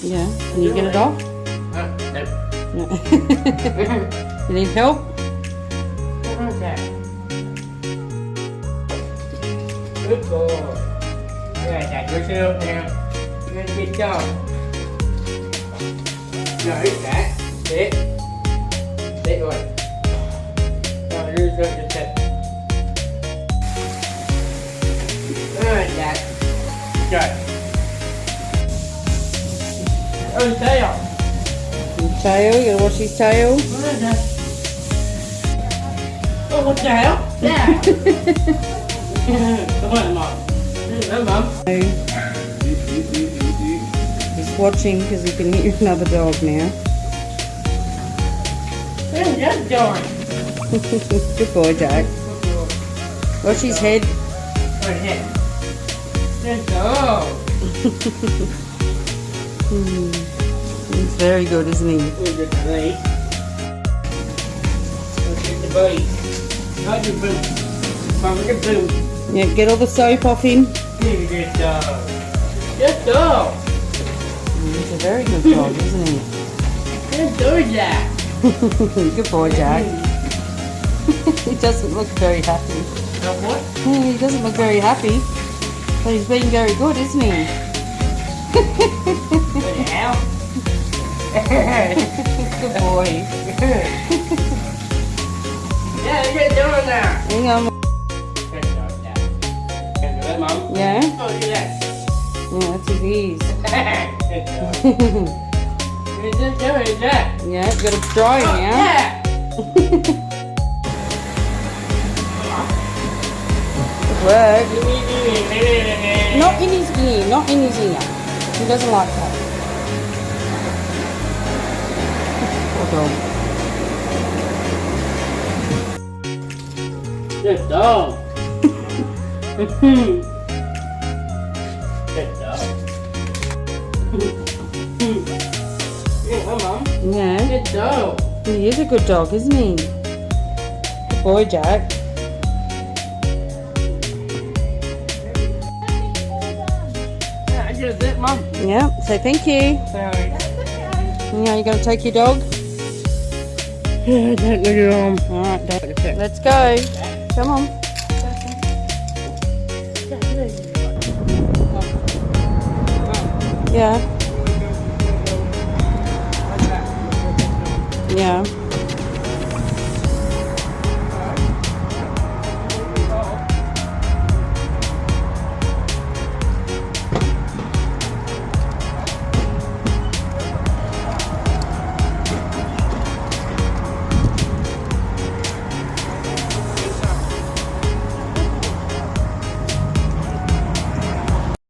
Yeah. Can you get it off? No. You need help? Okay. Good boy. Right, Dad, go sit up now. You're gonna get dog. No, eat that. Sit. Sit away. No, yours don't just sit. Alright, Dad. Go. Oh, his tail. His tail? You gotta wash his tail? Oh, what the hell? Yeah. Come on, Mom. Come on. He's watching because he can hear another dog now. What is that doing? Good boy, Jack. Watch his head. What is it? Good dog. He's very good, isn't he? We'll get the lead. Let's get the buddy. Not your boot. Come on, look at boot. Yeah, get all the soap off him. Good dog. Good dog. He's a very good dog, isn't he? Good dog, Jack. Good boy, Jack. He doesn't look very happy. Now what? He doesn't look very happy. But he's being very good, isn't he? What the hell? Good boy. Yeah, look at doing that. Hang on. Good dog, Jack. Can you do that, Mom? Yeah? Oh, look at that. Yeah, that's his ears. Good dog. Good dog, Jack. Yeah, you got to dry him now. Yeah. Good work. Not in his ear, not in his ear. He doesn't like that. Poor dog. Good dog. Good dog. Yeah, come on. Yeah, Good dog. he is a good dog, isn't he? Good boy, Jack. Yeah, I just did, Mom. Yeah, say thank you. Sorry. Now you going to take your dog? Yeah, take me home. Alright, Dad. Let's go. Come on. Yeah. Yeah.